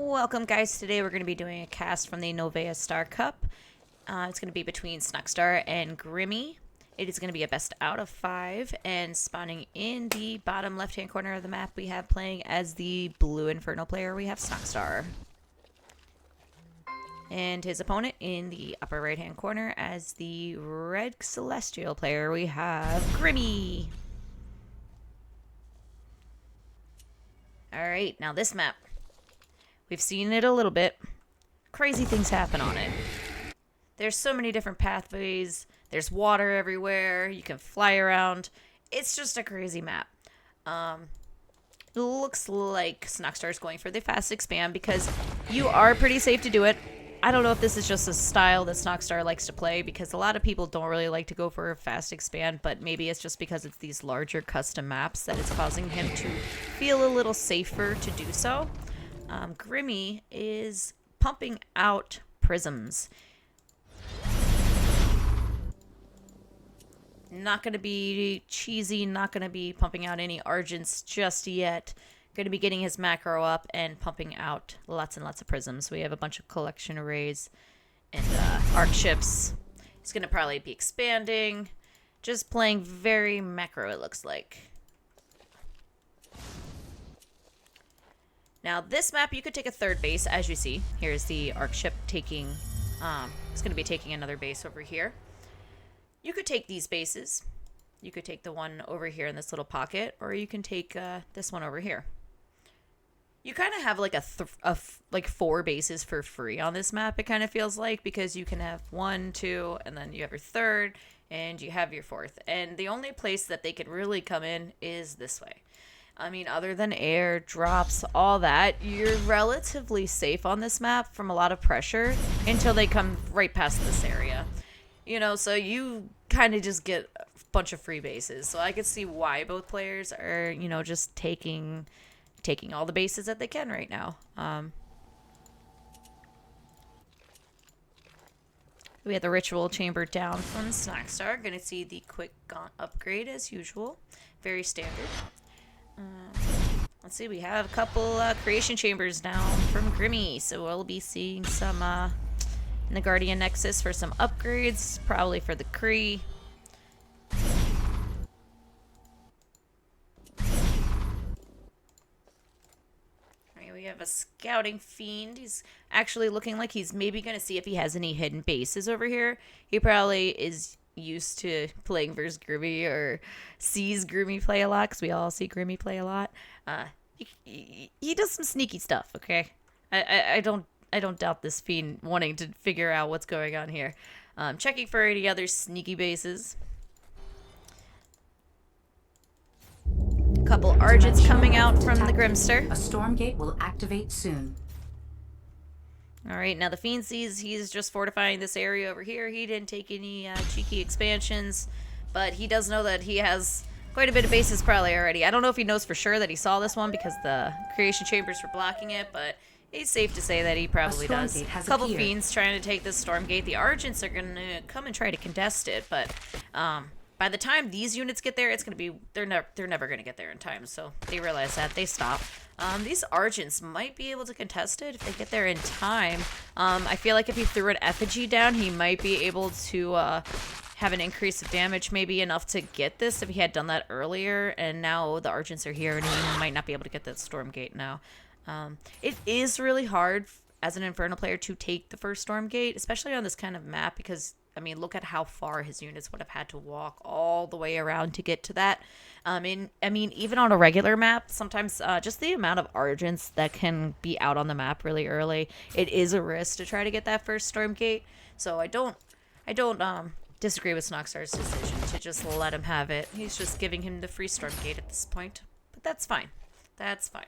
Welcome guys, today we're going to be doing a cast from the Novea Star Cup. It's going to be between Snoxtar and Grimmy. It is going to be a best out of 5, and spawning in the bottom left hand corner of the map we have playing as the blue Infernal player we have Snoxtar. And his opponent in the upper right hand corner as the red Celestial player we have Grimmy. Alright, now this map. We've seen it a little bit. Crazy things happen on it. There's so many different pathways. There's water everywhere. You can fly around. It's just a crazy map. Looks like Snoxtar going for the fast expand because you are pretty safe to do it. I don't know if this is just a style that Snoxtar likes to play because a lot of people don't really like to go for a fast expand, but maybe it's just because it's these larger custom maps that it's causing him to feel a little safer to do so. Grimmy is pumping out prisms. Not going to be cheesy, not going to be pumping out any argents just yet. Going to be getting his macro up and pumping out lots and lots of prisms. We have a bunch of collection arrays and arc ships. He's going to probably be expanding. Just playing very macro, it looks like. Now, this map, you could take a third base, as you see. Here's the arc ship taking, it's going to be taking another base over here. You could take these bases. You could take the one over here in this little pocket, or you can take this one over here. You kind of have like like 4 bases for free on this map, it kind of feels like, because you can have 1, 2, and then you have your third, and you have your fourth. And the only place that they could really come in is this way. I mean, other than air, drops, all that, you're relatively safe on this map from a lot of pressure until they come right past this area. You know, so you kind of just get a bunch of free bases. So I could see why both players are, you know, just taking all the bases that they can right now. We have the ritual chamber down from Snoxtar. Gonna see the quick gaunt upgrade as usual. Very standard. Let's see, we have a couple creation chambers down from Grimmy, so we'll be seeing some in the Guardian Nexus for some upgrades, probably for the Kree. Alright, we have a scouting fiend. He's actually looking like he's maybe going to see if he has any hidden bases over here. He probably is used to playing versus Grimmy or sees Grimmy play a lot because we all see Grimmy play a lot. He does some sneaky stuff, okay? I don't doubt this fiend wanting to figure out what's going on here. Checking for any other sneaky bases. A couple Argents coming out from the Grimster. A Stormgate will activate soon. Alright, now the fiend sees he's just fortifying this area over here. He didn't take any cheeky expansions, but he does know that he has quite a bit of bases probably already. I don't know if he knows for sure that he saw this one because the creation chambers were blocking it, but it's safe to say that he probably does. A couple fiends trying to take this Stormgate. The Argents are going to come and try to contest it, but by the time these units get there, it's going to be they're never going to get there in time. So they realize that, they stop. These Argents might be able to contest it if they get there in time. I feel like if he threw an effigy down, he might be able to have an increase of damage, maybe enough to get this if he had done that earlier. And now the Argents are here, and he might not be able to get that Stormgate now. It is really hard as an Infernal player to take the first Stormgate, especially on this kind of map, because, I mean, look at how far his units would have had to walk all the way around to get to that. I mean, even on a regular map, sometimes just the amount of Argents that can be out on the map really early, it is a risk to try to get that first Stormgate. So I don't disagree with Snoxtar's decision to just let him have it. He's just giving him the free Stormgate at this point, but that's fine. That's fine.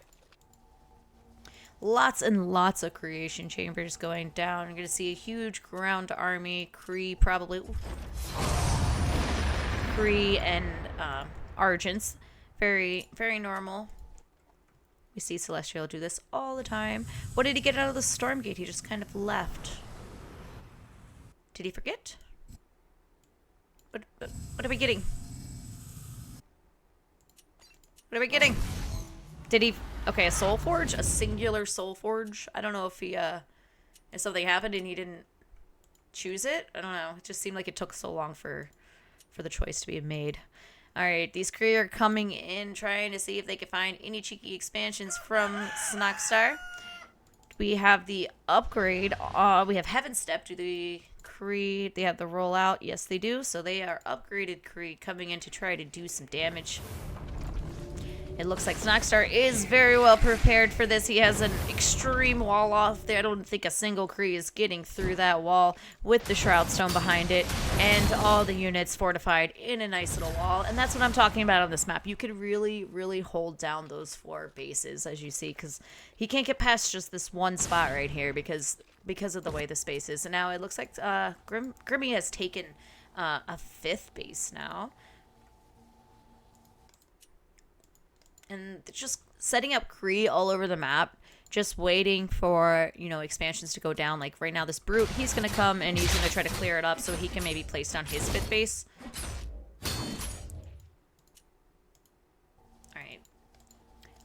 Lots and lots of creation chambers going down. You're going to see a huge ground army, Kree probably. Kree and Argents. Very, very normal. We see Celestial do this all the time. What did he get out of the Stormgate? He just kind of left. Did he forget? What are we getting? What are we getting? Did he Okay, a soul forge, a singular soul forge. I don't know if if something happened and he didn't choose it. I don't know. It just seemed like it took so long for the choice to be made. All right, these Kree are coming in, trying to see if they can find any cheeky expansions from Snoxtar. We have the upgrade. We have Heaven Step. Do the Kree, they have the rollout? Yes, they do. So they are upgraded Kree coming in to try to do some damage. It looks like Snoxtar is very well prepared for this. He has an extreme wall off there. I don't think a single Kree is getting through that wall with the Shroud Stone behind it. And all the units fortified in a nice little wall. And that's what I'm talking about on this map. You could really, really hold down those 4 bases, as you see. Because he can't get past just this one spot right here because of the way the space is. And now it looks like Grimmy has taken a 5th base now. And just setting up Kree all over the map, just waiting for, expansions to go down. Like right now, this Brute, he's going to come and he's going to try to clear it up so he can maybe place down his 5th base. All right.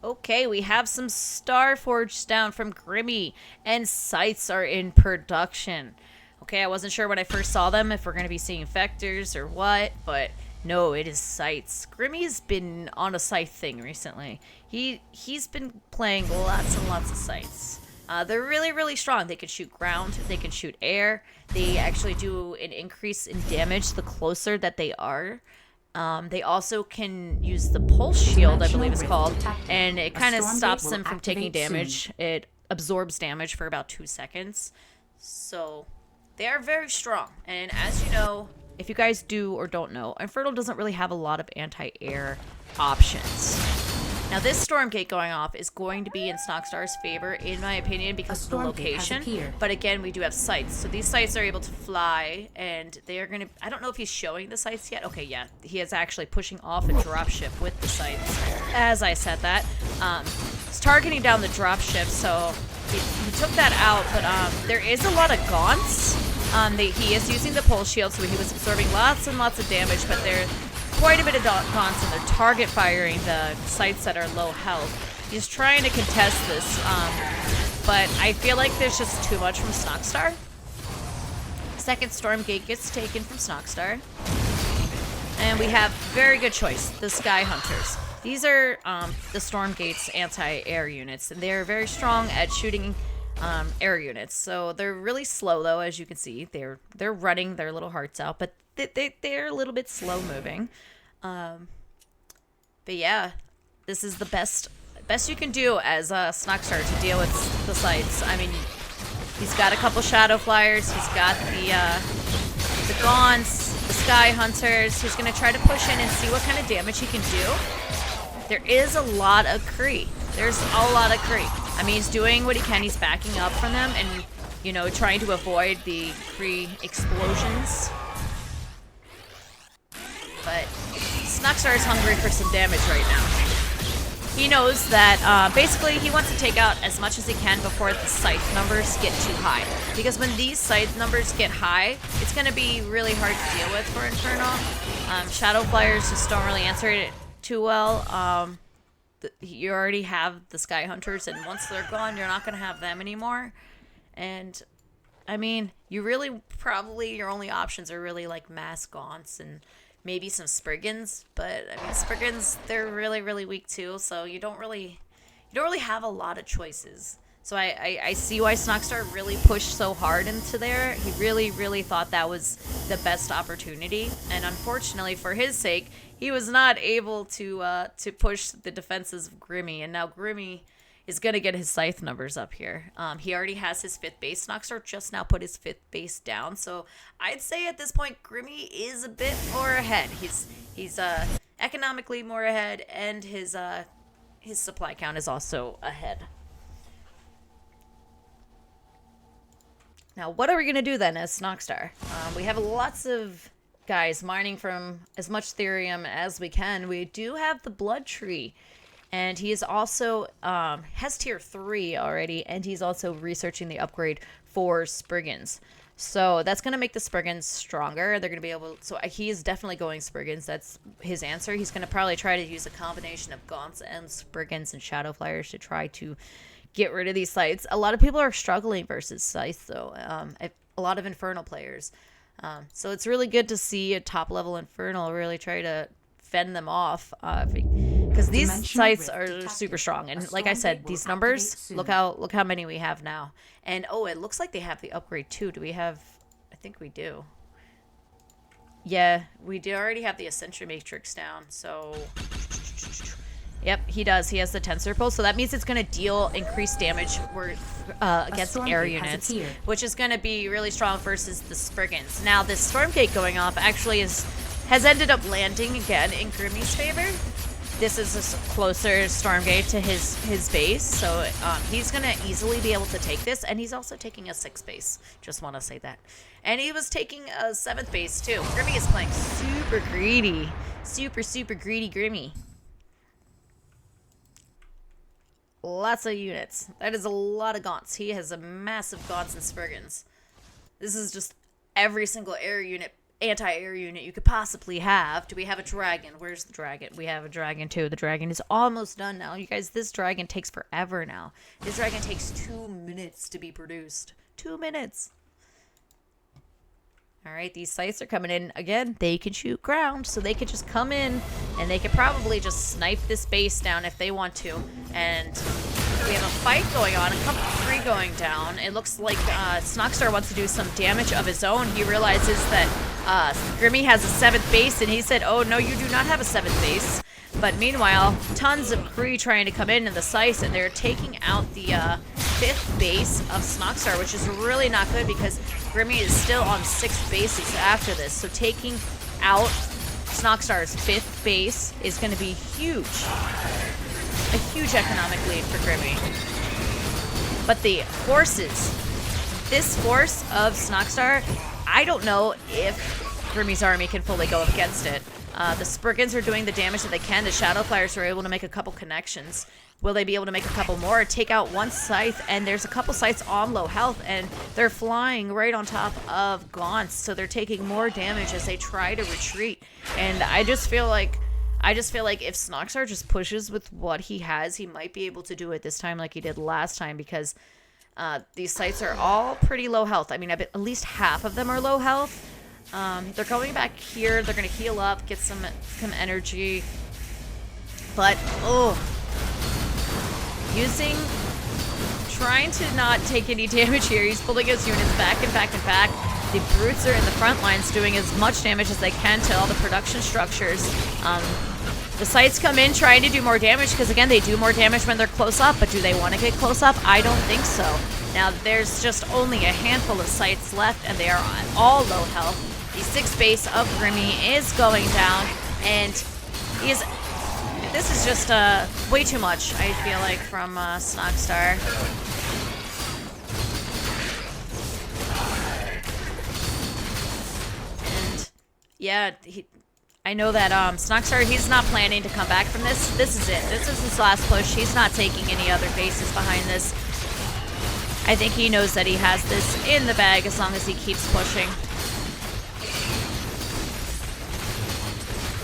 Okay, we have some Star Forge down from Grimmy, and sights are in production. Okay, I wasn't sure when I first saw them if we're going to be seeing vectors or what, but... no, it is sights. Grimmy's been on a scythe thing recently. He's been playing lots and lots of sights. They're really, really strong. They can shoot ground. They can shoot air. They actually do an increase in damage the closer that they are. They also can use the pulse shield, I believe it's called, and it kind of stops them from taking damage. It absorbs damage for about 2 seconds. So they are very strong. And as you know, if you guys do or don't know, Infernal doesn't really have a lot of anti-air options. Now, this Stormgate going off is going to be in Snoxtar's favor, in my opinion, because of the location. But again, we do have sights. So these sights are able to fly, and they are going to... I don't know if he's showing the sights yet. Okay, yeah. He is actually pushing off a dropship with the sights. As I said that. He's targeting down the dropship, so he took that out. But there is a lot of gaunts. He is using the pulse shield, so he was absorbing lots and lots of damage, but they're quite a bit of gaunts, and they're target firing the sites that are low health. He's trying to contest this, but I feel like there's just too much from Snoxtar. Second Stormgate gets taken from Snoxtar. And we have very good choice, the Sky Hunters. These are the Stormgate's anti-air units, and they're very strong at shooting air units. So they're really slow, though, as you can see. They're running their little hearts out, but they're a little bit slow moving. But yeah, this is the best you can do as Snoxtar to deal with the sights. I mean, he's got a couple Shadow Flyers. He's got the Gaunts, the Sky Hunters. He's going to try to push in and see what kind of damage he can do. There is a lot of Kree. There's a lot of Kree. I mean, he's doing what he can. He's backing up from them and, trying to avoid the Kree explosions. But Snoxtar is hungry for some damage right now. He knows that basically he wants to take out as much as he can before the scythe numbers get too high. Because when these scythe numbers get high, it's going to be really hard to deal with for Infernal. Shadow Flyers just don't really answer it too well. You already have the Sky Hunters, and once they're gone, you're not going to have them anymore. And, I mean, you really probably, your only options are really like mass Gaunts and maybe some Spriggans. But, I mean, Spriggans, they're really, really weak too, so you don't really have a lot of choices. So I see why Snoxtar really pushed so hard into there. He really, really thought that was the best opportunity. And unfortunately, for his sake, he was not able to push the defenses of Grimmy. And now Grimmy is going to get his scythe numbers up here. He already has his 5th base. Snoxtar just now put his 5th base down. So I'd say at this point, Grimmy is a bit more ahead. He's economically more ahead, and his supply count is also ahead. Now, what are we going to do then as Snoxtar? We have lots of guys mining from as much therium as we can. We do have the Blood Tree, and he is also has tier 3 already, and he's also researching the upgrade for Spriggans. So that's going to make the Spriggans stronger. They're going to be able... So he is definitely going Spriggans. That's his answer. He's going to probably try to use a combination of Gaunts and Spriggans and Shadow Flyers to try to get rid of these Scythes. A lot of people are struggling versus Scythes, though. A lot of Infernal players. So it's really good to see a top-level Infernal really try to fend them off. Because these Scythes are super strong. And like I said, these numbers, look how many we have now. And, oh, it looks like they have the upgrade, too. Do we have... I think we do. Yeah, we do already have the Ascension Matrix down, so... Yep, he does. He has the Tensor Pulse, so that means it's going to deal increased damage against air units, which is going to be really strong versus the Spriggans. Now, this Stormgate going off actually has ended up landing again in Grimmy's favor. This is a closer Stormgate to his base, so he's going to easily be able to take this, and he's also taking a 6th base. Just want to say that. And he was taking a 7th base, too. Grimmy is playing super greedy. Super greedy Grimmy. Lots of units. That is a lot of Gaunts. He has a massive Gaunts and Spriggans. This is just every single air unit, anti-air unit you could possibly have. Do we have a dragon? Where's the dragon? We have a dragon too. The dragon is almost done now. You guys, this dragon takes forever now. This dragon takes 2 minutes to be produced. 2 minutes. Alright, these Scythes are coming in. Again, they can shoot ground, so they could just come in, and they could probably just snipe this base down if they want to. And we have a fight going on, a couple 3 going down. It looks like Snoxtar wants to do some damage of his own. He realizes that Grimmy has a 7th base, and he said, oh, no, you do not have a 7th base. But meanwhile, tons of Kree trying to come in the Scythes, and they're taking out the 5th base of Snoxtar, which is really not good because Grimmy is still on 6 bases after this. So taking out Snoxtar's 5th base is going to be huge. A huge economic lead for Grimmy. But the forces, this force of Snoxtar, I don't know if Grimmy's army can fully go up against it. The Spriggans are doing the damage that they can. The Shadow Flyers are able to make a couple connections. Will they be able to make a couple more? Take out one Scythe, and there's a couple Scythes on low health, and they're flying right on top of Gaunts, so they're taking more damage as they try to retreat. And I just feel like if Snoxtar just pushes with what he has, he might be able to do it this time like he did last time, because these Scythes are all pretty low health. I mean, at least half of them are low health. They're going back here. They're going to heal up, get some energy. But, trying to not take any damage here. He's pulling his units back and back and back. The brutes are in the front lines doing as much damage as they can to all the production structures. The Scythes come in trying to do more damage because, again, they do more damage when they're close up. But do they want to get close up? I don't think so. Now, there's just only a handful of Scythes left, and they are all low health. The 6th base of Grimmy is going down, and this is just way too much, I feel like, from Snoxtar. And, yeah, I know that Snoxtar, he's not planning to come back from this. This is it. This is his last push. He's not taking any other bases behind this. I think he knows that he has this in the bag as long as he keeps pushing.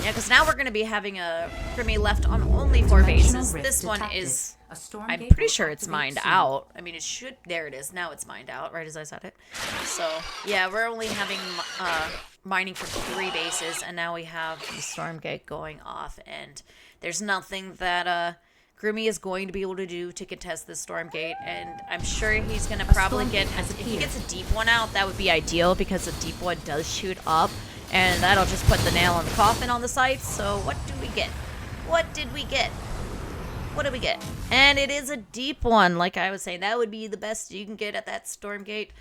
Yeah, because now we're going to be having a Grimmy left on only 4 bases. This one is, I'm pretty sure it's mined out. I mean, it should, there it is. Now it's mined out, right as I said it. So, yeah, we're only having mining for 3 bases, and now we have the Stormgate going off, and there's nothing that Grimmy is going to be able to do to contest this Stormgate, and I'm sure he's going to probably get, if he gets a deep one out, that would be ideal, because a deep one does shoot up. And that'll just put the nail in the coffin on the Scythes. So what do we get? What did we get? What did we get? And it is a deep one, like I was saying. That would be the best you can get at that Stormgate.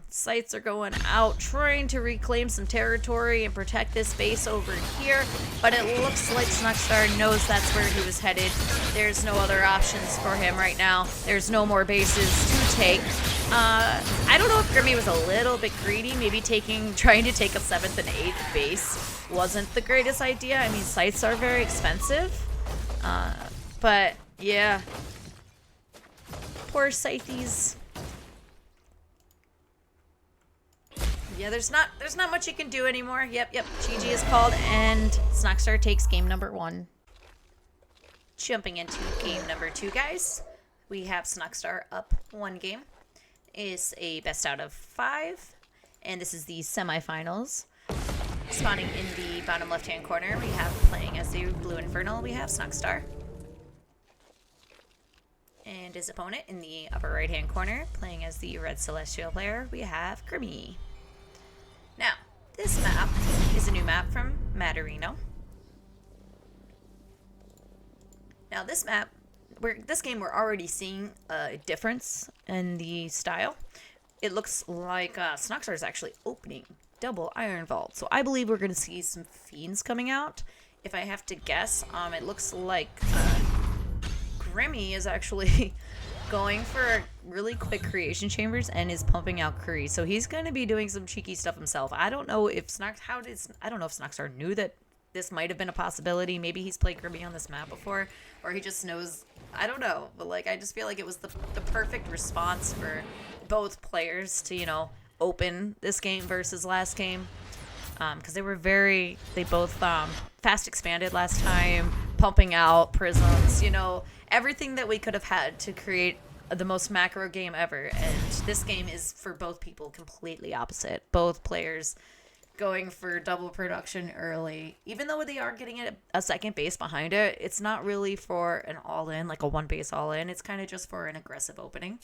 Scythes are going out, trying to reclaim some territory and protect this base over here. But it looks like Snoxtar knows that's where he was headed. There's no other options for him right now. There's no more bases to take. I don't know if Grimmy was a little bit greedy. Maybe trying to take a 7th and 8th base wasn't the greatest idea. I mean, Scythes are very expensive. But, yeah. Poor Scythes. Yeah, there's not much you can do anymore. Yep. GG is called, and Snoxtar takes game number 1. Jumping into game number 2, guys. We have Snoxtar up 1 game. It's a best out of 5, and this is the semifinals. Spawning in the bottom left-hand corner, we have playing as the Blue Infernal, we have Snoxtar. And his opponent in the upper right-hand corner, playing as the Red Celestial player, we have Grimmy. Now, this map is a new map from Matterino. Now, this map, this game, we're already seeing a difference in the style. It looks like Snoxtar is actually opening double Iron Vault. So I believe we're going to see some Fiends coming out. If I have to guess, it looks like Grimmy is actually going for really quick creation chambers and is pumping out curry. So he's going to be doing some cheeky stuff himself. I don't know if Snoxtar knew that this might have been a possibility. Maybe he's played Grimmy on this map before, or he just knows. I don't know, but like I just feel like it was the perfect response for both players to, you know, open this game versus last game, because they both fast expanded last time, pumping out prisms, you know, everything that we could have had to create the most macro game ever. And this game is, for both people, completely opposite. Both players going for double production early. Even though they are getting a second base behind it, it's not really for an all-in, like a one base all-in. It's kind of just for an aggressive opening.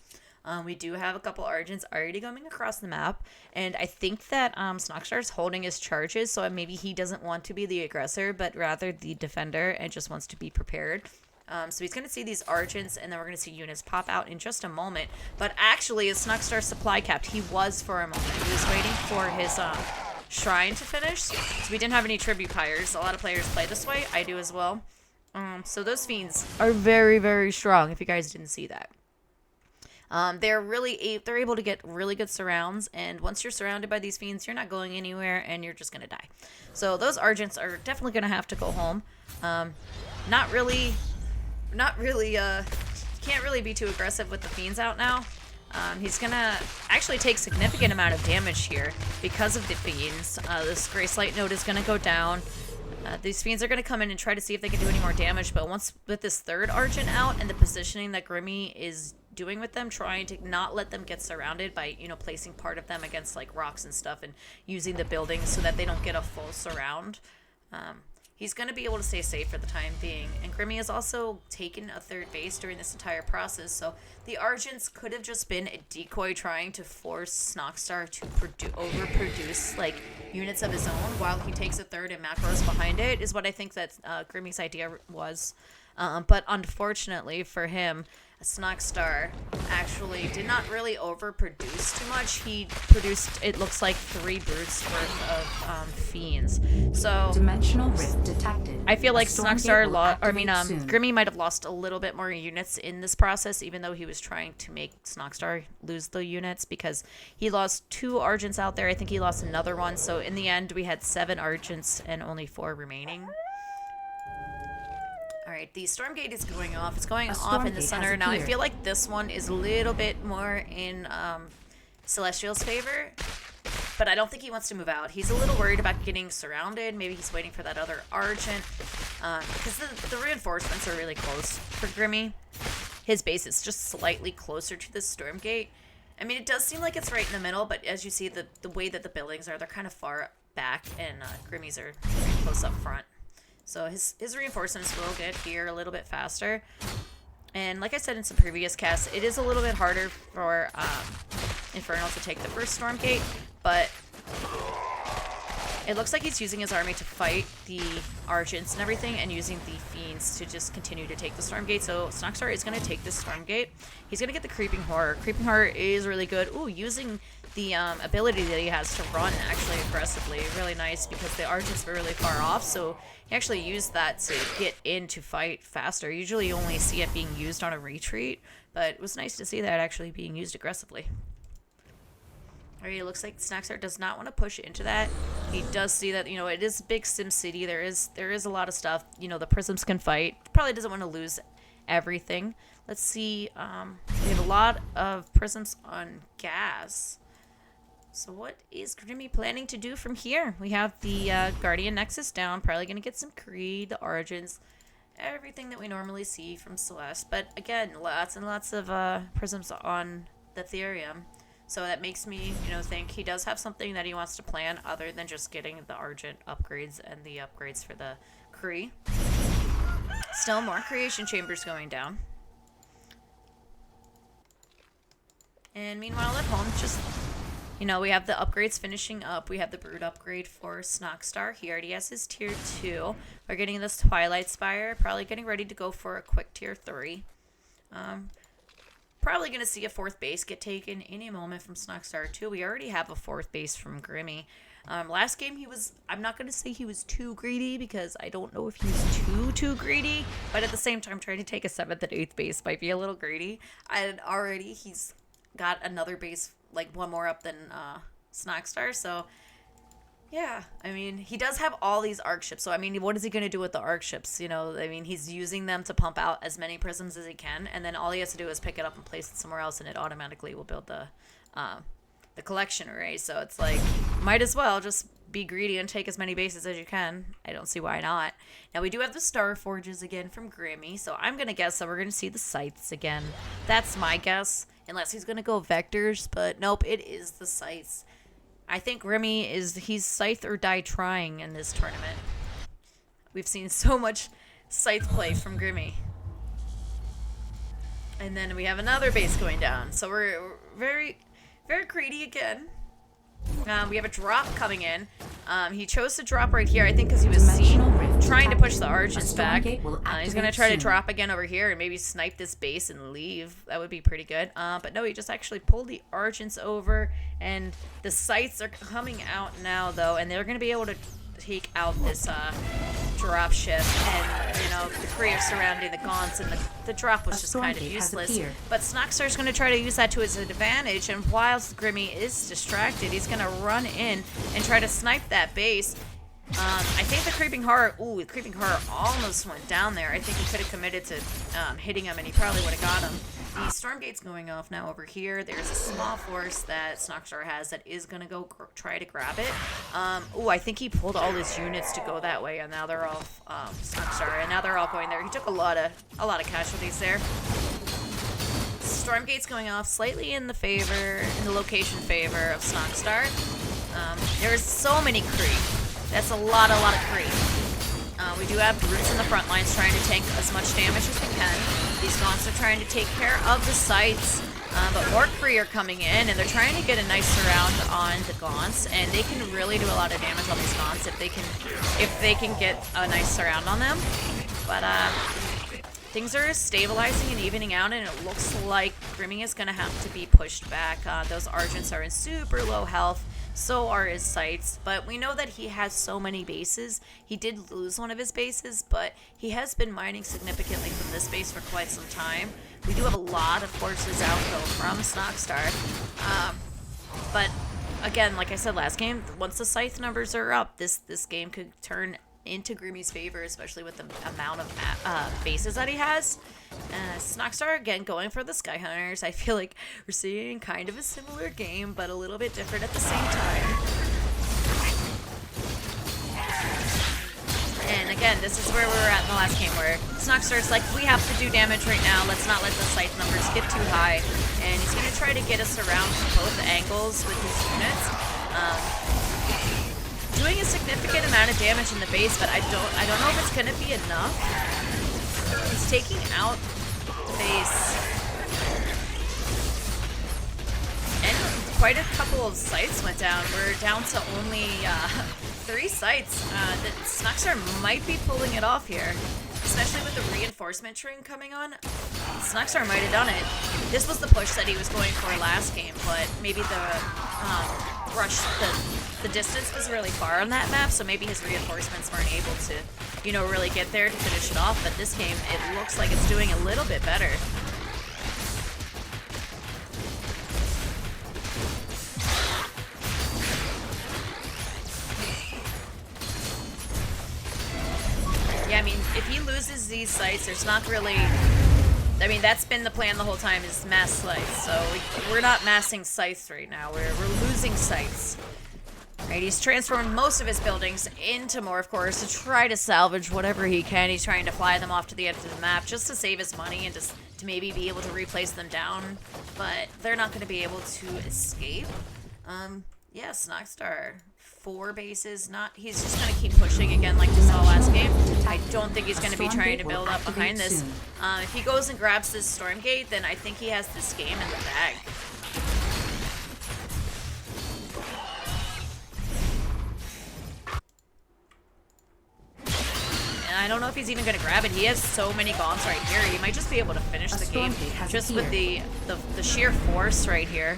We do have a couple Argents already going across the map, and I think that Snoxtar is holding his charges, so maybe he doesn't want to be the aggressor, but rather the defender, and just wants to be prepared. So he's going to see these Argents, and then we're going to see units pop out in just a moment. But actually, is Snoxtar supply capped? He was for a moment. He was waiting for his shrine to finish, so we didn't have any tribute pyres. A lot of players play this way. I do as well. So those Fiends are very, very strong, if you guys didn't see that. They're able to get really good surrounds, and once you're surrounded by these Fiends, you're not going anywhere, and you're just gonna die. So those Argents are definitely gonna have to go home. Not really, can't really be too aggressive with the Fiends out now. He's gonna actually take significant amount of damage here because of the Fiends. This Grace Light node is gonna go down. These Fiends are going to come in and try to see if they can do any more damage, but once with this third Argent out and the positioning that Grimmy is doing with them, trying to not let them get surrounded by, you know, placing part of them against like rocks and stuff and using the buildings so that they don't get a full surround, he's going to be able to stay safe for the time being. And Grimmy has also taken a third base during this entire process, so the Argents could have just been a decoy trying to force Snoxtar to overproduce like units of his own while he takes a third and macros behind it, is what I think that Grimmy's idea was. But unfortunately for him, Snoxtar actually did not really overproduce too much. He produced, it looks like, 3 brutes worth of Fiends. So Dimensional rift detected. I feel like Stormgate Grimmy might have lost a little bit more units in this process, even though he was trying to make Snoxtar lose the units, because he lost 2 Argents out there. I think he lost another one. So in the end, we had 7 Argents and only 4 remaining. Alright, the Stormgate is going off. It's going off in the center. Now, I feel like this one is a little bit more in Celestial's favor, but I don't think he wants to move out. He's a little worried about getting surrounded. Maybe he's waiting for that other Argent, because the reinforcements are really close for Grimmy. His base is just slightly closer to the Stormgate. I mean, it does seem like it's right in the middle, but as you see, the way that the buildings are, they're kind of far back, and Grimmy's are pretty close up front. So his reinforcements will get here a little bit faster. And like I said in some previous casts, it is a little bit harder for Infernal to take the first Stormgate, but it looks like he's using his army to fight the Argents and everything, and using the Fiends to just continue to take the Stormgate. So Snoxtar is going to take this Stormgate. He's going to get the Creeping Horror. Creeping Horror is really good. Ooh, using the ability that he has to run actually aggressively. Really nice, because the Argents were really far off, so he actually used that to get in to fight faster. Usually you only see it being used on a retreat, but it was nice to see that actually being used aggressively. Alright, it looks like Snoxtar does not want to push into that. He does see that, you know, it is big Sim City. There is a lot of stuff. You know, the prisms can fight. Probably doesn't want to lose everything. Let's see. We have a lot of prisms on gas. So what is Grimmy planning to do from here? We have the Guardian Nexus down. Probably going to get some Creed, the Origins, everything that we normally see from Celeste. But again, lots and lots of prisms on the Therium. So that makes me, think he does have something that he wants to plan other than just getting the Argent upgrades and the upgrades for the Kree. Still more creation chambers going down. And meanwhile at home, just, we have the upgrades finishing up. We have the Brood upgrade for Snoxtar. He already has his tier 2. We're getting this Twilight Spire. Probably getting ready to go for a quick tier 3. Probably going to see a 4th base get taken any moment from Snoxtar too. We already have a 4th base from Grimmy. Last game I'm not going to say he was too greedy because I don't know if he's too greedy. But at the same time, trying to take a 7th and 8th base might be a little greedy. And already he's got another base, like one more up than Snoxtar. So, yeah. I mean, he does have all these arc ships. So, I mean, what is he going to do with the arc ships? He's using them to pump out as many prisms as he can. And then all he has to do is pick it up and place it somewhere else. And it automatically will build the collection array. So it's like, might as well just be greedy and take as many bases as you can. I don't see why not. Now we do have the Star Forges again from Grimmy, so I'm gonna guess that we're gonna see the scythes again. That's my guess, unless he's gonna go vectors, but nope, it is the scythes. I think Grimmy he's scythe or die trying in this tournament. We've seen so much scythe play from Grimmy. And then we have another base going down, so we're very greedy again. We have a drop coming in. He chose to drop right here, I think, because he was trying to push the Argents back. He's going to try to drop again over here and maybe snipe this base and leave. That would be pretty good. But no, he just actually pulled the Argents over, and the scythes are coming out now, though, and they're going to be able to take out this drop ship, and the Kree surrounding the Gaunts, and the drop was just kind of useless. But Snoxtar's going to try to use that to his advantage, and whilst Grimmy is distracted, he's going to run in and try to snipe that base. I think the Creeping Horror almost went down there. I think he could have committed to hitting him, and he probably would have got him. The Stormgate's going off now over here. There's a small force that Snoxtar has that is going to go try to grab it. I think he pulled all his units to go that way, and now they're all Snoxtar, and now they're all going there. He took a lot of casualties there. Stormgate's going off slightly in the location favor of Snoxtar. There's so many Kree. That's a lot of Kree. We do have Brutes in the front lines trying to tank as much damage as they can. These Gaunts are trying to take care of the sites, but more Kree are coming in, and they're trying to get a nice surround on the Gaunts, and they can really do a lot of damage on these Gaunts if they can get a nice surround on them. But things are stabilizing and evening out, and it looks like Grimmy is going to have to be pushed back. Those Argents are in super low health. So are his sites, but we know that he has so many bases. He did lose one of his bases, but he has been mining significantly from this base for quite some time. We do have a lot of forces out, though, from Snoxtar. But, again, like I said last game, once the scythe numbers are up, this game could turn into Grimmy's favor, especially with the amount of bases that he has. Snoxtar, again, going for the Sky Hunters. I feel like we're seeing kind of a similar game, but a little bit different at the same time. And again, this is where we were at in the last game, where Snoxtar's like, we have to do damage right now. Let's not let the scythe numbers get too high. And he's going to try to get us around from both angles with his units. Doing a significant amount of damage in the base, but I don't know if it's going to be enough. He's taking out the base. And quite a couple of sites went down. We're down to only 3 sites. The Snoxtar might be pulling it off here, especially with the reinforcement train coming on. Snoxtar might have done it. This was the push that he was going for last game, but maybe the distance was really far on that map, so maybe his reinforcements weren't able to, really get there to finish it off. But this game, it looks like it's doing a little bit better. Yeah, I mean, if he loses these sites, there's not really I mean, that's been the plan the whole time, is mass scythes. So we're not massing scythes right now. We're losing scythes. Right, he's transformed most of his buildings into morph cores to try to salvage whatever he can. He's trying to fly them off to the edge of the map just to save his money and just to maybe be able to replace them down. But they're not going to be able to escape. Yeah, Snoxtar. 4 bases. He's just going to keep pushing again like we saw last game. I don't think he's going to be trying to build up behind this. If he goes and grabs this Stormgate, then I think he has this game in the bag. I don't know if he's even going to grab it. He has so many bombs right here. He might just be able to finish the game just with the sheer force right here.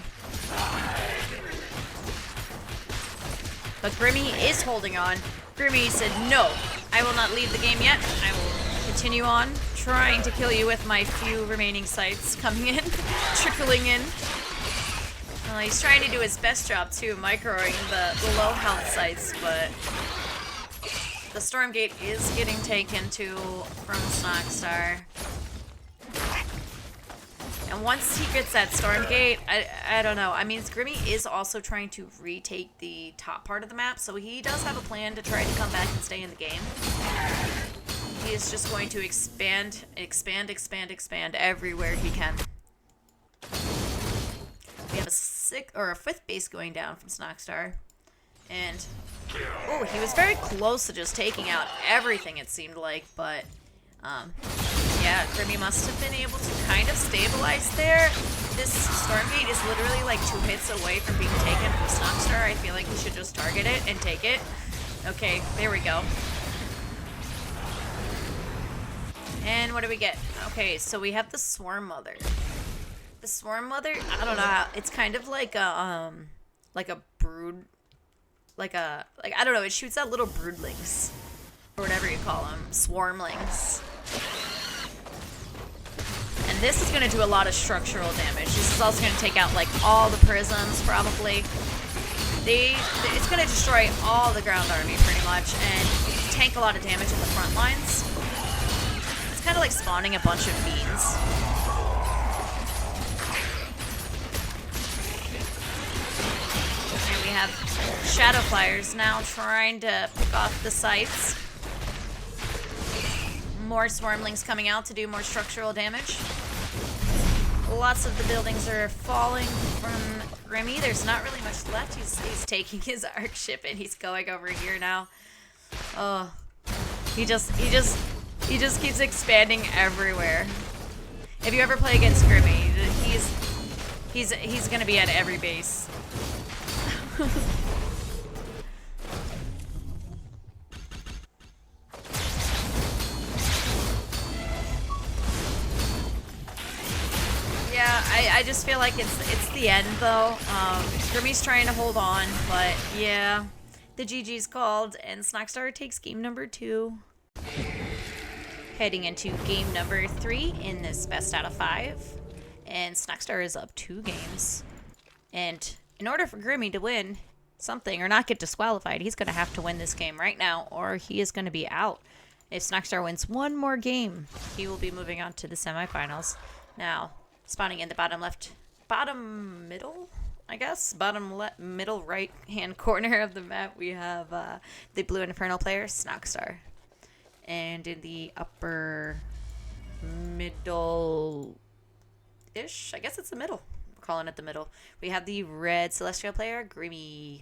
But Grimmy is holding on. Grimmy said, no, I will not leave the game yet. I will continue on trying to kill you with my few remaining sights coming in, trickling in. Well, he's trying to do his best job too, microing the low health sights, but the Stormgate is getting taken to from Snoxtar. And once he gets that Stormgate, I don't know. I mean, Grimmy is also trying to retake the top part of the map, so he does have a plan to try to come back and stay in the game. He is just going to expand everywhere he can. We have a 5th base going down from Snoxtar. And oh, he was very close to just taking out everything, it seemed like, but yeah, Grimmy must have been able to kind of stabilize there. This Stormgate is literally like 2 hits away from being taken from Snoxtar. I feel like he should just target it and take it. Okay, there we go. And what do we get? Okay, so we have the Swarm Mother. The Swarm Mother, I don't know how, it's kind of like a brood, I don't know, it shoots out little broodlings, or whatever you call them, swarmlings. And this is going to do a lot of structural damage. This is also going to take out, like, all the prisms, probably. It's going to destroy all the ground army, pretty much, and tank a lot of damage in the front lines. It's kind of like spawning a bunch of beans. Here we have Shadow Flyers now trying to pick off the sites. More Swarmlings coming out to do more structural damage. Lots of the buildings are falling from Grimmy. There's not really much left. He's taking his arc ship and he's going over here now. Oh, he just keeps expanding everywhere. If you ever play against Grimmy, he's gonna be at every base. Yeah, I just feel like it's the end though. Grimmy's trying to hold on, but yeah, the GG's called, and Snoxtar takes game number 2. Heading into game number 3 in this best out of 5, and Snoxtar is up 2 games. And in order for Grimmy to win something or not get disqualified, he's gonna have to win this game right now, or he is gonna be out. If Snoxtar wins one more game, he will be moving on to the semifinals. Now, spawning in the bottom middle, I guess, middle right hand corner of the map, we have the blue Infernal player, Snoxtar. And in the upper middle-ish, I guess it's the middle. We're calling it the middle. We have the red Celestial player, Grimmy.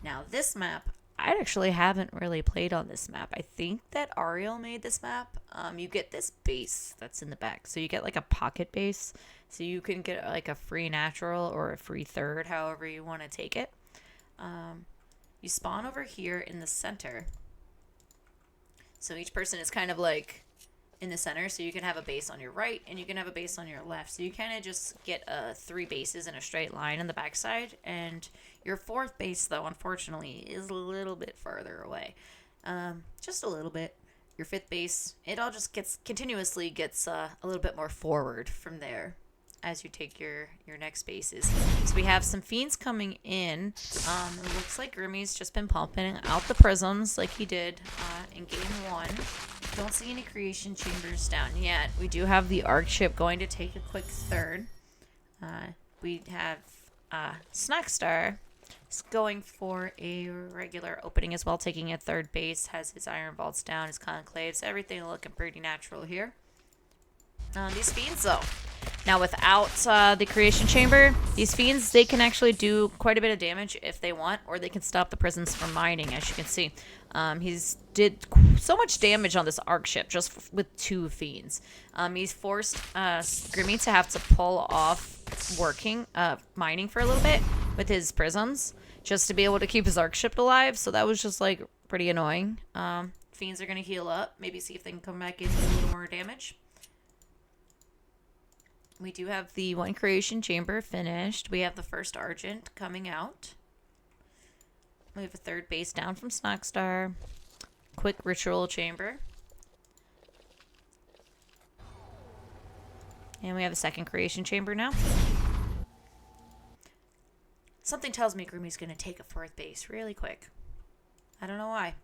Now this map, I actually haven't really played on this map. I think that Ariel made this map. You get this base that's in the back. So you get like a pocket base. So you can get like a free natural or a free third, however you want to take it. You spawn over here in the center. So each person is kind of like in the center. So you can have a base on your right and you can have a base on your left. So you kind of just get 3 bases in a straight line on the backside. And your 4th base, though, unfortunately, is a little bit farther away. Just a little bit. Your 5th base, it all just continuously gets a little bit more forward from there as you take your next bases. So we have some fiends coming in. It looks like Grimmy's just been pumping out the prisms like he did in game 1. Don't see any creation chambers down yet. We do have the arc ship going to take a quick third. We have Snoxtar going for a regular opening as well, taking a third base, has his iron vaults down, his conclaves, everything looking pretty natural here. These fiends, though. Now, without the creation chamber, these fiends, they can actually do quite a bit of damage if they want, or they can stop the prisons from mining, as you can see. He's did so much damage on this arc ship just with 2 fiends. He's forced Grimmy to have to pull off mining for a little bit with his prisms, just to be able to keep his arc ship alive, so that was just, like, pretty annoying. Fiends are going to heal up, maybe see if they can come back in and do a little more damage. We do have the 1 creation chamber finished. We have the first Argent coming out. We have a third base down from Snoxtar. Quick ritual chamber. And we have a second creation chamber now. Something tells me Grimmy's going to take a 4th base really quick. I don't know why.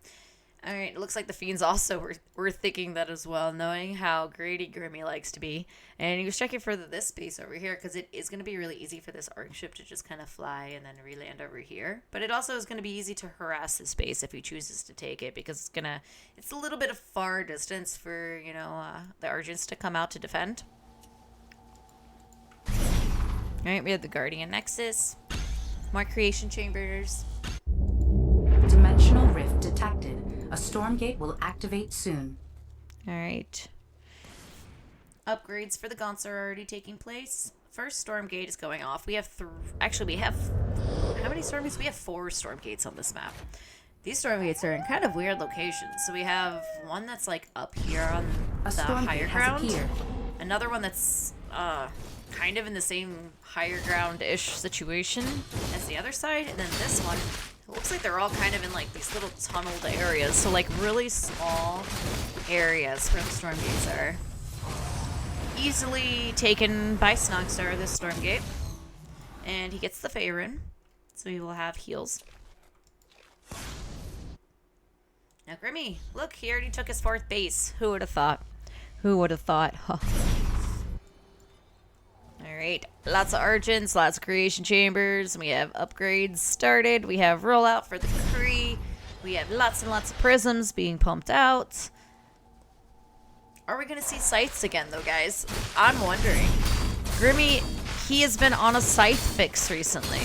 Alright, it looks like the fiends also were thinking that as well, knowing how greedy Grimmy likes to be. And he was checking for this base over here, because it is going to be really easy for this arc ship to just kind of fly and then re-land over here. But it also is going to be easy to harass this base if he chooses to take it, because it's a little bit of far distance for, the Argents to come out to defend. Alright, we have the Guardian Nexus. More creation chambers. Dimensional rift detected. A Stormgate will activate soon. Alright. Upgrades for the Gaunts are already taking place. First Stormgate is going off. We have we have... How many Stormgates? We have 4 Stormgates on this map. These Stormgates are in kind of weird locations. So we have one that's like up here on the higher ground. Another one that's kind of in the same higher ground-ish situation as the other side. And then this one... It looks like they're all kind of in, like, these little tunneled areas. So, like, really small areas where the Stormgates are. Easily taken by Snoxtar, this Stormgate. And he gets the Faerun. So he will have heals. Now, Grimmy, look, he already took his 4th base. Who would have thought? Who would have thought? Huh. Alright, lots of Argents, lots of creation chambers. We have upgrades started. We have rollout for the Kree. We have lots and lots of prisms being pumped out. Are we going to see scythes again, though, guys? I'm wondering. Grimmy, he has been on a scythe fix recently.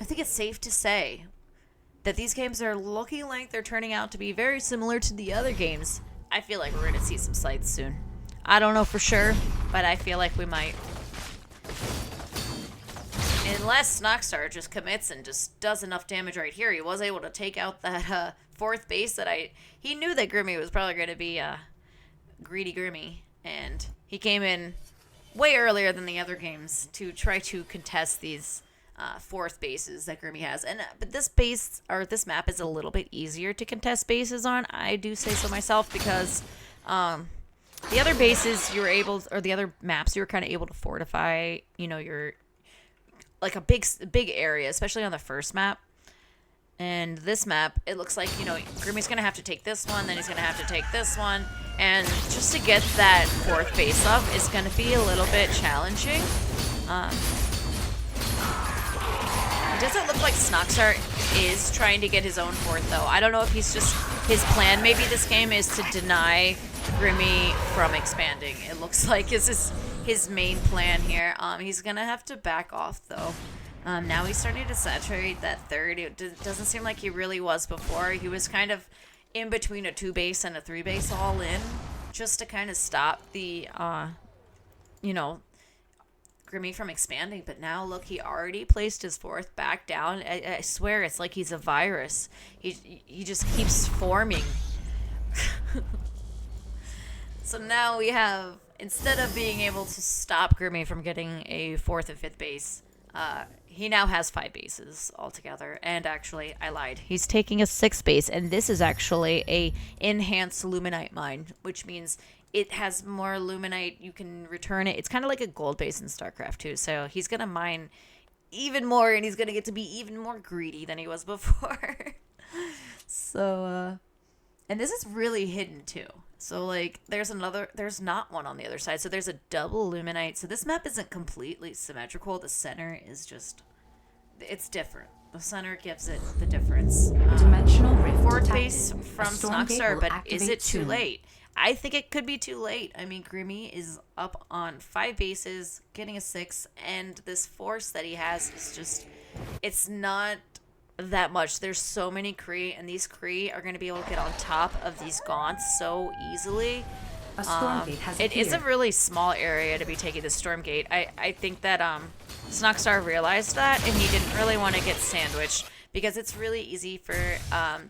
I think it's safe to say that these games are looking like they're turning out to be very similar to the other games. I feel like we're going to see some scythes soon. I don't know for sure, but I feel like we might. Unless Snoxtar just commits and just does enough damage right here. He was able to take out that 4th base that he knew that Grimmy was probably going to be greedy Grimmy. And he came in way earlier than the other games to try to contest these 4th bases that Grimmy has. But this map is a little bit easier to contest bases on. I do say so myself, because the other bases the other maps you were kind of able to fortify, your like a big area, especially on the first map. And this map, it looks like, Grimmy's going to have to take this one, then he's going to have to take this one. And just to get that 4th base up is going to be a little bit challenging. It doesn't look like Snoxtar is trying to get his own 4th, though. I don't know if his plan maybe this game is to deny Grimmy from expanding. It looks like is his main plan here. He's gonna have to back off, though. Now he's starting to saturate that 3rd. It doesn't seem like he really was before. He was kind of in between a 2 base and a 3 base all in, just to kind of stop the Grimmy from expanding. But now look, he already placed his 4th back down. I swear it's like he's a virus. He just keeps forming. So now we have, instead of being able to stop Grimmy from getting a 4th and 5th base, he now has 5 bases altogether. And actually, I lied. He's taking a 6th base, and this is actually a enhanced Luminite mine, which means it has more Luminite. You can return it. It's kind of like a gold base in StarCraft 2. So he's going to mine even more, and he's going to get to be even more greedy than he was before. So, And this is really hidden too. So like there's not one on the other side. So there's a double Illuminite. So this map isn't completely symmetrical. The center is just, it's different. The center gives it the difference. Dimensional rift Fourth detected. base from A Stormgate Snoxtar, will but is activate it too soon. late? I think it could be too late. I mean, Grimmy is up on 5 bases, getting a 6, and this force that he has is just, it's not that much. There's so many Kree, and these Kree are going to be able to get on top of these Gaunts so easily. A Stormgate has It is a appeared. really small area to be taking the Stormgate. I think that Snoxtar realized that, and he didn't really want to get sandwiched because it's really easy for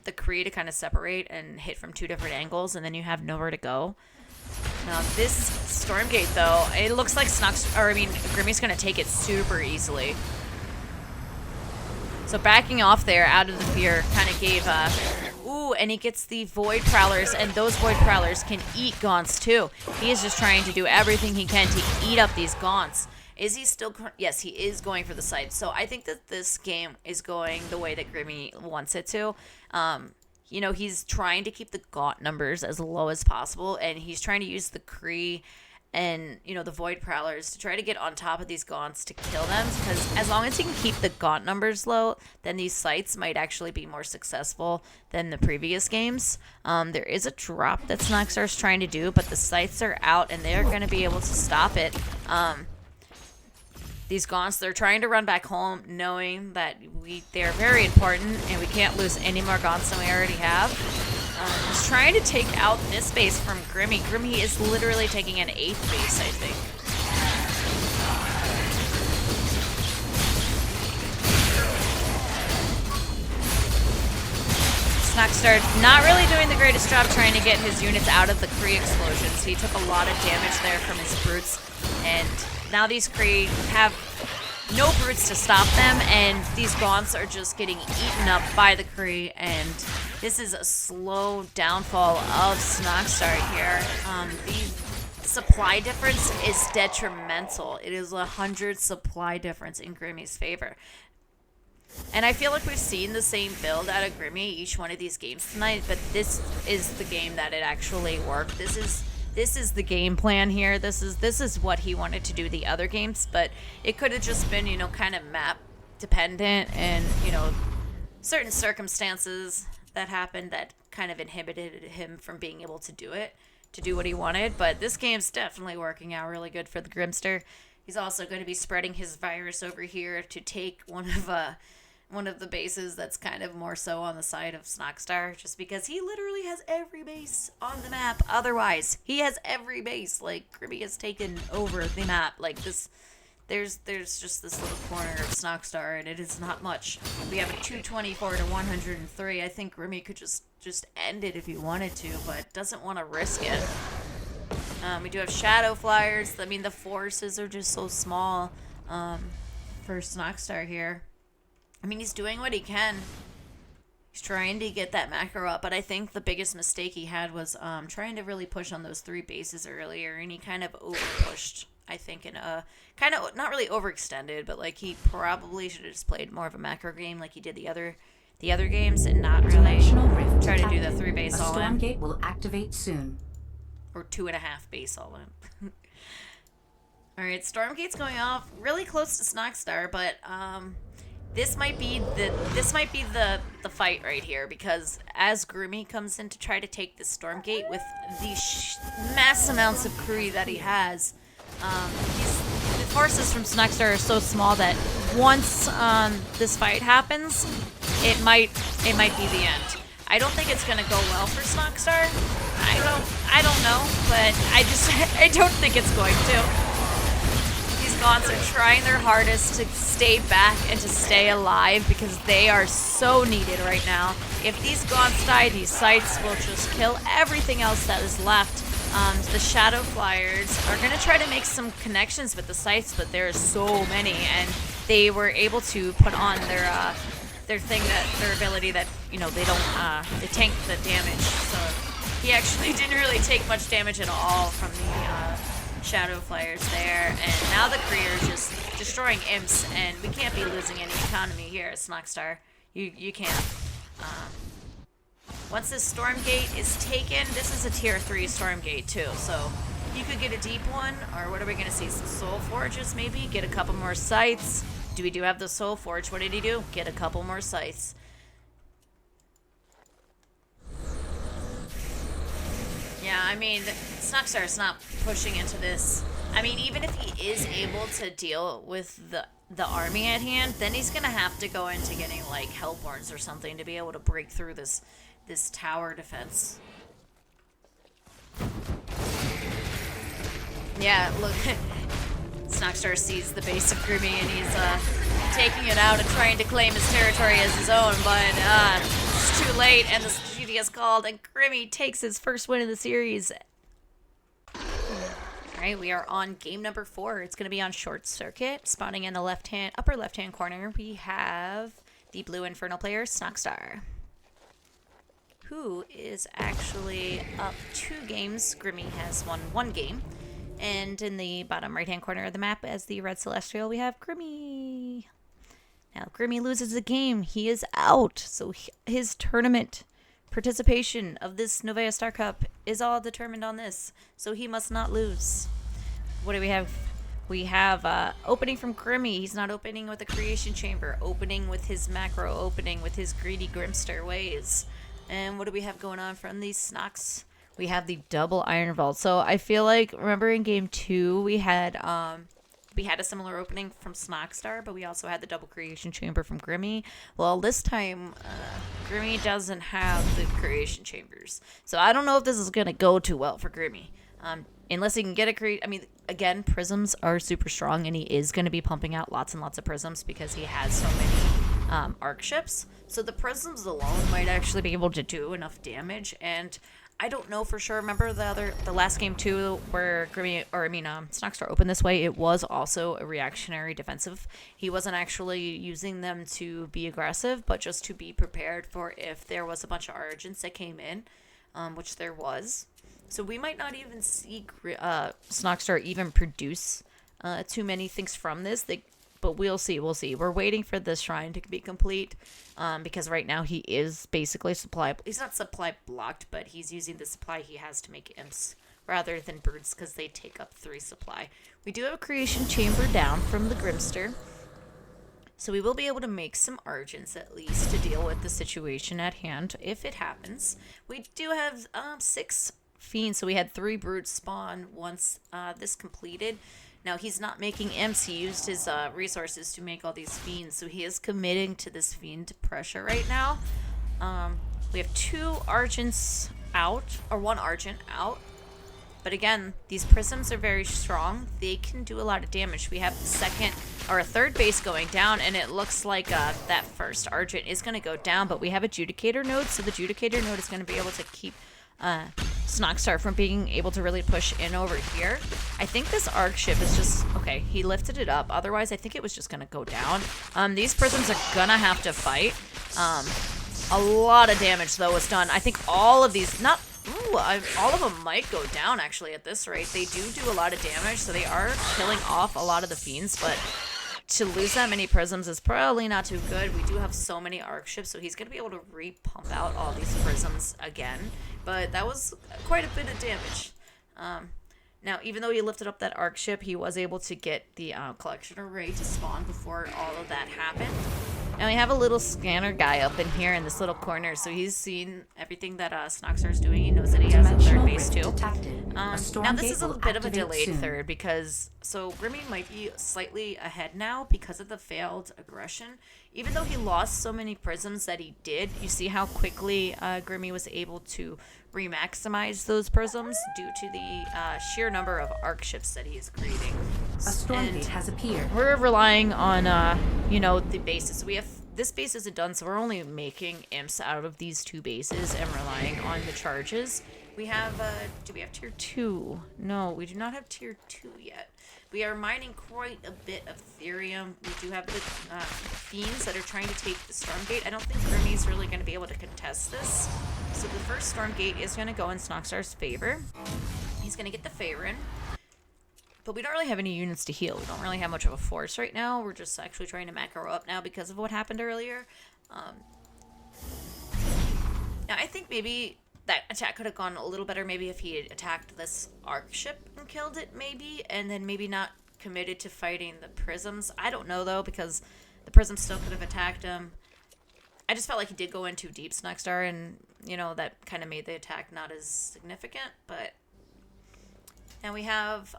the Kree to kind of separate and hit from 2 different angles, and then you have nowhere to go. Now this Stormgate, though, it looks like Grimmy's going to take it super easily. So backing off there out of the fear kind of gave ooh, and he gets the Void Prowlers, and those Void Prowlers can eat Gaunts too. He is just trying to do everything he can to eat up these Gaunts. Is he still... Yes, he is going for the site. So I think that this game is going the way that Grimmy wants it to. You know, he's trying to keep the Gaunt numbers as low as possible, and he's trying to use the Kree and, you know, the Void Prowlers to try to get on top of these Gaunts to kill them, because as long as he can keep the Gaunt numbers low, then these sites might actually be more successful than the previous games. There is a drop that Snoxtar's trying to do, but the sites are out, and they're going to be able to stop it. These Gaunts, they're trying to run back home, knowing that they're very important, and we can't lose any more Gaunts than we already have. He's trying to take out this base from Grimmy. Grimmy is literally taking an 8th base, I think. Snoxtar not really doing the greatest job trying to get his units out of the Kree explosions. He took a lot of damage there from his brutes, and now these Kree have no brutes to stop them, and these Gaunts are just getting eaten up by the Kree, and this is a slow downfall of Snoxtar here. The supply difference is detrimental. It is 100 supply difference in Grimmy's favor. And I feel like we've seen the same build out of Grimmy each one of these games tonight, but this is the game that it actually worked. This is the game plan here. This is what he wanted to do the other games, but it could have just been, you know, kind of map dependent, and, you know, certain circumstances that happened that kind of inhibited him from being able to do it, to do what he wanted. But this game's definitely working out really good for the Grimster. He's also going to be spreading his virus over here to take one of the bases that's kind of more so on the side of Snoxtar, just because he literally has every base on the map. Otherwise, he has every base. Like, Grimmy has taken over the map. Like, this, there's just this little corner of Snoxtar, and it is not much. We have a 224 to 103. I think Grimmy could just end it if he wanted to, but doesn't want to risk it. We do have Shadow Flyers. I mean, the forces are just so small for Snoxtar here. I mean, he's doing what he can. He's trying to get that macro up, but I think the biggest mistake he had was trying to really push on those 3 bases earlier, and he kind of over-pushed, I think, in a kind of, not really overextended, but like he probably should have just played more of a macro game like he did the other games, and not really try to do the 3 base A all-in. Stormgate will activate soon. Or 2.5 base all-in. Alright, Stormgate's going off really close to Snoxtar, but this might be the fight right here, because as Grimmy comes in to try to take the Stormgate with the mass amounts of Kree that he has, the forces from Snoxtar are so small that once this fight happens, it might be the end. I don't think it's gonna go well for Snoxtar. I don't know, but I don't think it's going to. These Gaunts are trying their hardest to stay back and to stay alive, because they are so needed right now. If these Gaunts die, these sites will just kill everything else that is left. The Shadow Flyers are going to try to make some connections with the sites, but there are so many, and they were able to put on their ability that, you know, they tank the damage. So he actually didn't really take much damage at all from the Shadow Flyers there, and now the Kree are just destroying imps, and we can't be losing any economy here at Snoxtar. You can't. Once this Stormgate is taken, this is a tier 3 Stormgate too, so you could get a deep one, or what are we going to see? Some Soul Forges maybe? Get a couple more sights. We do have the Soul Forge. What did he do? Get a couple more sights. Yeah, I mean, Snoxtar's not pushing into this. I mean, even if he is able to deal with the army at hand, then he's going to have to go into getting, like, Hellborns or something to be able to break through this tower defense. Yeah, look, Snoxtar sees the base of Grimmy and he's taking it out and trying to claim his territory as his own, but it's too late and the strategy is called and Grimmy takes his first win in the series. Alright, we are on game number 4. It's going to be on Short Circuit. Spawning in the upper left-hand corner, we have the blue Infernal player, Snoxtar, who is actually up 2 games. Grimmy has won 1 game. And in the bottom right-hand corner of the map, as the red Celestial, we have Grimmy. Now, Grimmy loses a game. He is out. So his tournament participation of this Novea Star Cup is all determined on this. So he must not lose. What do we have? We have opening from Grimmy. He's not opening with a Creation Chamber. Opening with his macro. Opening with his greedy Grimster ways. And what do we have going on from these Snox? We have the double Iron Vault. So I feel like, remember in game 2, we had a similar opening from Snoxtar, but we also had the double Creation Chamber from Grimmy. Well, this time, Grimmy doesn't have the Creation Chambers. So I don't know if this is going to go too well for Grimmy. Unless he can get I mean, again, prisms are super strong, and he is going to be pumping out lots and lots of prisms because he has so many arc ships. So the prisms alone might actually be able to do enough damage, and I don't know for sure. Remember the last game too, where Snoxtar opened this way? It was also a reactionary defensive. He wasn't actually using them to be aggressive, but just to be prepared for if there was a bunch of Origins that came in, which there was. So we might not even see Snoxtar even produce too many things from this. But we'll see. We're waiting for this shrine to be complete because right now he is basically he's not supply blocked, but he's using the supply he has to make imps rather than brutes because they take up 3 supply. We do have a Creation Chamber down from the Grimster, so we will be able to make some Argents at least to deal with the situation at hand if it happens. We do have 6 Fiends, so we had 3 brutes spawn once this completed. Now, he's not making imps. He used his resources to make all these fiends, so he is committing to this fiend pressure right now. We have 2 Argents out, or 1 Argent out. But again, these prisms are very strong. They can do a lot of damage. We have a third base going down, and it looks like that first Argent is going to go down, but we have a Judicator node, so the Judicator node is going to be able to keep Snoxtar from being able to really push in over here. I think this arc ship is just okay. He lifted it up. Otherwise, I think it was just gonna go down. These prisms are gonna have to fight. A lot of damage though was done. I think all of these, all of them might go down actually at this rate. They do a lot of damage, so they are killing off a lot of the fiends, but to lose that many prisms is probably not too good. We do have so many arc ships, so he's going to be able to re-pump out all these prisms again. But that was quite a bit of damage. Now, even though he lifted up that arc ship, he was able to get the collection array to spawn before all of that happened. And we have a little scanner guy up in here in this little corner, so he's seen everything that Snoxtar's doing. He knows that he has a third base too. Now this is a bit of a delayed third because Grimmy might be slightly ahead now because of the failed aggression. Even though he lost so many prisms that he did, you see how quickly Grimmy was able to re-maximize those prisms due to the sheer number of arc ships that he is creating. A Stormgate has appeared. We're relying on, the bases. So we have this base isn't done, so we're only making imps out of these 2 bases and relying on the charges. We have, do we have tier 2? No, we do not have tier 2 yet. We are mining quite a bit of Therium. We do have the Fiends that are trying to take the Stormgate. I don't think Grimmy's really going to be able to contest this. So the first Stormgate is going to go in Snoxtar's favor. He's going to get the Faerun. But we don't really have any units to heal. We don't really have much of a force right now. We're just actually trying to macro up now because of what happened earlier. Now, I think maybe that attack could have gone a little better maybe if he had attacked this arc ship and killed it, maybe, and then maybe not committed to fighting the prisms. I don't know, though, because the prisms still could have attacked him. I just felt like he did go in too deep, Snoxtar, and, you know, that kind of made the attack not as significant, but... Now we have,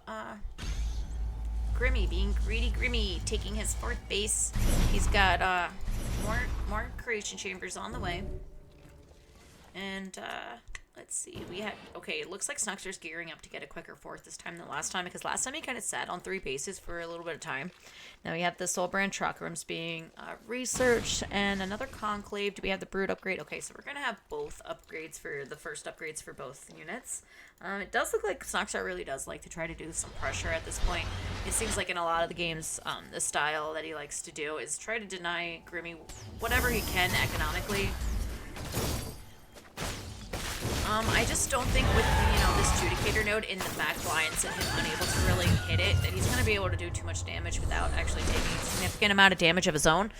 Grimmy, being greedy Grimmy, taking his 4th base. He's got, more creation chambers on the way. And, let's see, okay, it looks like Snoxtar's gearing up to get a quicker 4th this time than last time, because last time he kind of sat on 3 bases for a little bit of time. Now we have the Soul Brand Truck Rooms being, researched, and another Conclave. Do we have the Brood upgrade? Okay, so we're gonna have both upgrades for the first upgrades for both units. It does look like Snoxtar really does like to try to do some pressure at this point. It seems like in a lot of the games, the style that he likes to do is try to deny Grimmy whatever he can economically. I just don't think with, you know, this Judicator node in the back lines and him unable to really hit it, that he's going to be able to do too much damage without actually taking a significant amount of damage of his own.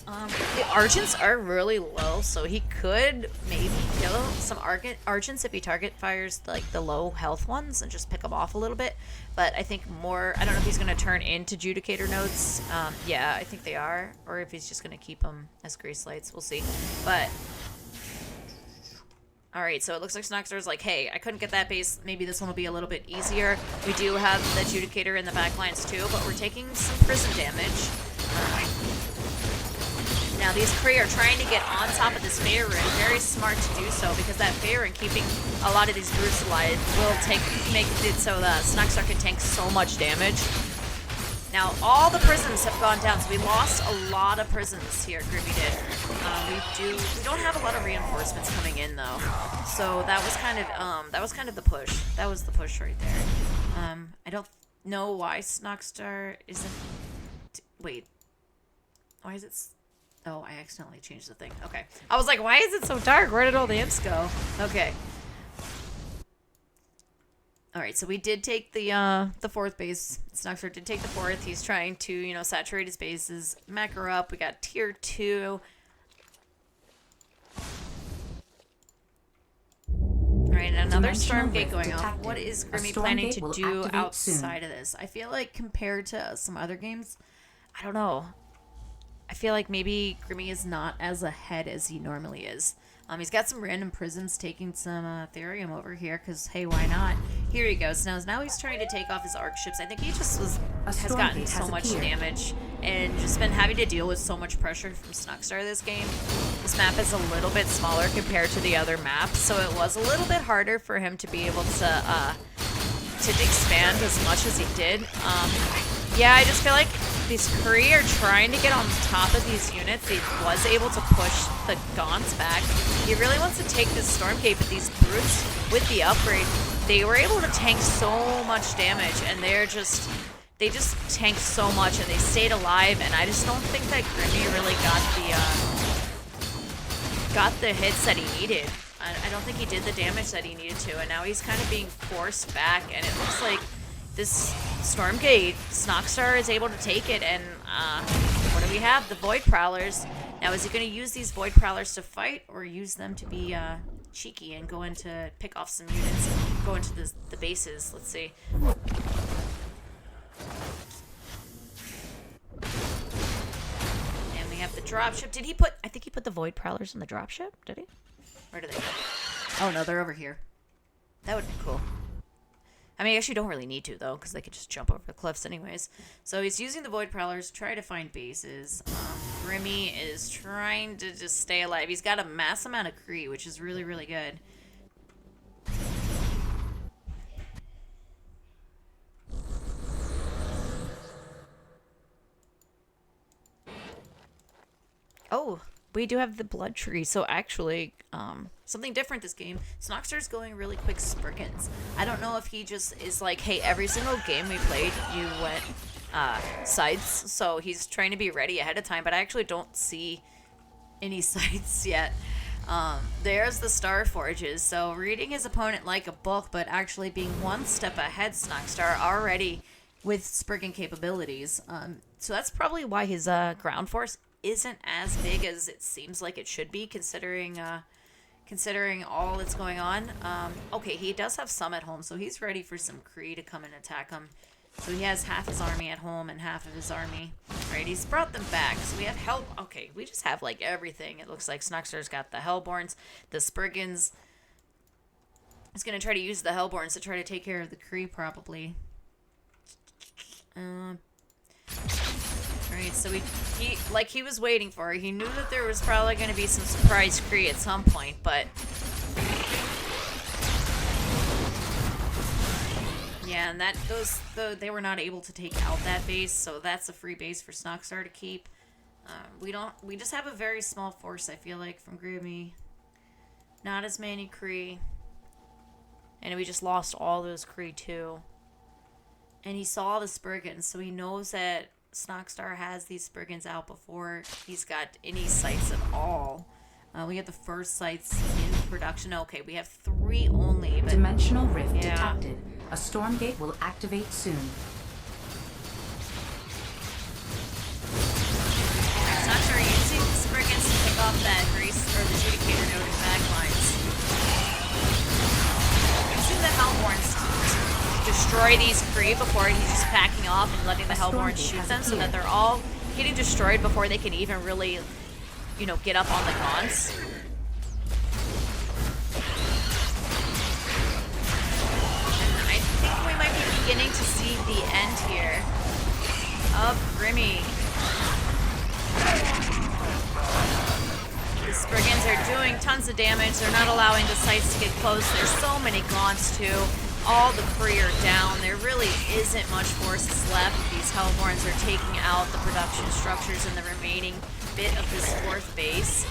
The Argents are really low, so he could maybe kill some Argents if he target fires like the low health ones and just pick them off a little bit. But I think more, I don't know if he's going to turn into Judicator nodes. Yeah, I think they are. Or if he's just going to keep them as Grace Lights. We'll see. But... Alright, so it looks like Snoxtar's like, hey, I couldn't get that base. Maybe this one will be a little bit easier. We do have the Judicator in the backlines too, but we're taking some prison damage. Now, these Kree are trying to get on top of this Faerun. Very smart to do so, because that Faerun keeping a lot of these brutes alive will make it so that Snoxtar can tank so much damage. Now, all the prisms have gone down, so we lost a lot of prisms here, Grimmy did. We don't have a lot of reinforcements coming in, though. So that was kind of the push. That was the push right there. I don't know why Snoxtar isn't... Wait. Why is it... Oh, I accidentally changed the thing. Okay. I was like, why is it so dark? Where did all the imps go? Okay. Alright, so we did take the 4th base. Snoxtar did take the 4th. He's trying to, you know, saturate his bases. Mech her up. We got tier 2. Alright, another Stormgate going off. What is Grimmy planning to do outside of this? I feel like compared to some other games, I don't know. I feel like maybe Grimmy is not as ahead as he normally is. He's got some random prisms taking some Therium over here, because, hey, why not? Here he goes. Now he's trying to take off his arc ships. I think he just has gotten so much damage and just been having to deal with so much pressure from Snoxtar this game. This map is a little bit smaller compared to the other maps, so it was a little bit harder for him to be able to expand as much as he did. Yeah, I just feel like these Kree are trying to get on top of these units. He was able to push the Gaunts back. He really wants to take this Stormgate, but these brutes, with the upgrade, they were able to tank so much damage, and they just tanked so much, and they stayed alive, and I just don't think that Grimmy really got the hits that he needed. I don't think he did the damage that he needed to, and now he's kind of being forced back, and it looks like this Stormgate, Snoxtar is able to take it, and what do we have? The Void Prowlers. Now, is he going to use these Void Prowlers to fight, or use them to be cheeky and go into pick off some units and go into the bases? Let's see. And we have the dropship. Did he put... I think he put the Void Prowlers in the dropship. Did he? Where do they go? Oh, no, they're over here. That would be cool. I mean, I guess you don't really need to, though, because they could just jump over the cliffs anyways. So he's using the Void Prowlers to try to find bases. Grimmy is trying to just stay alive. He's got a mass amount of Kree, which is really, really good. Oh, we do have the Blood Tree. So actually, something different this game. Snoxtar's going really quick Spriggans. I don't know if he just is like, hey, every single game we played, you went sides. So he's trying to be ready ahead of time, but I actually don't see any sides yet. There's the Star Forges. So reading his opponent like a book, but actually being one step ahead, Snoxtar already with Spriggan capabilities. So that's probably why his ground force isn't as big as it seems like it should be, considering considering all that's going on. Okay, he does have some at home, so he's ready for some Kree to come and attack him. So he has half his army at home and half of his army. Right, he's brought them back. So we have Hell... Okay, we just have, like, everything. It looks like Snoxtar's got the Hellborns, the Spriggans. He's going to try to use the Hellborns to try to take care of the Kree, probably. Right, so he was waiting for it. He knew that there was probably going to be some surprise Kree at some point, but... Yeah, and they were not able to take out that base, so that's a free base for Snoxtar to keep. We just have a very small force, I feel like, from Grimmy. Not as many Kree. And we just lost all those Kree, too. And he saw the Spriggans, so he knows that Snoxtar has these Spriggans out before he's got any sites at all. We have the first sites in production. Okay, we have 3 only. But Dimensional rift detected. A Stormgate will activate soon. Snoxtar using the Spriggans to pick off that Grace or the Judicator node in back lines. Using the Hellborns to destroy these Kree before he's just packing off and letting the Hellborns shoot them, so that they're all getting destroyed before they can even really, you know, get up on the Gaunts. We might be beginning to see the end here of Grimmy. The Spriggans are doing tons of damage. They're not allowing the sites to get close. There's so many Gaunts too. All the Kree are down. There really isn't much forces left. These Hellborns are taking out the production structures in the remaining bit of this 4th base.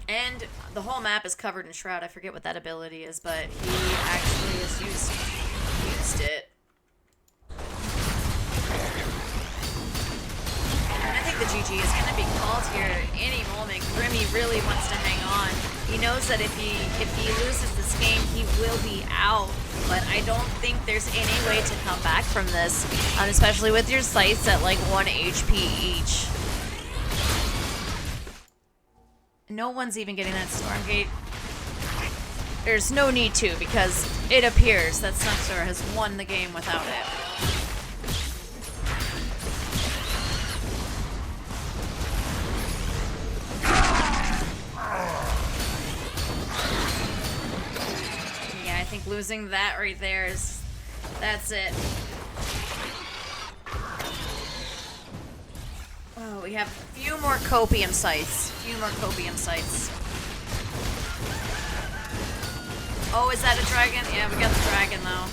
And the whole map is covered in Shroud. I forget what that ability is, but he actually has used it. And I think the GG is going to be called here any moment. Grimmy really wants to hang on. He knows that if he loses this game, he will be out. But I don't think there's any way to come back from this, especially with your sights at like 1 HP each. No one's even getting that Stormgate. There's no need to, because it appears that Snoxtar has won the game without it. Yeah, I think losing that right there is... that's it. Oh, we have a few more copium sites. Oh, is that a dragon? Yeah, we got the dragon, though.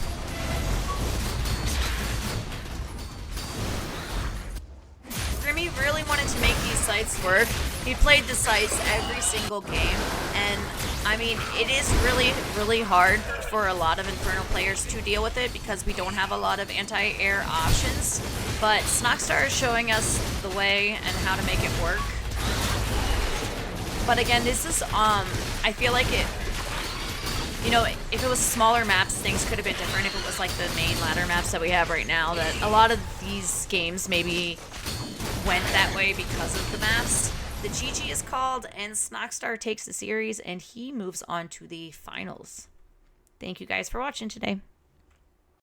Grimmy really wanted to make these sites work. He played the sites every single game, and I mean, it is really, really hard for a lot of Infernal players to deal with it because we don't have a lot of anti-air options. But Snoxtar is showing us the way and how to make it work. But again, this is, I feel like it, you know, if it was smaller maps, things could have been different. If it was like the main ladder maps that we have right now, that a lot of these games maybe went that way because of the maps. The GG is called, and Snoxtar takes the series, and he moves on to the finals. Thank you guys for watching today.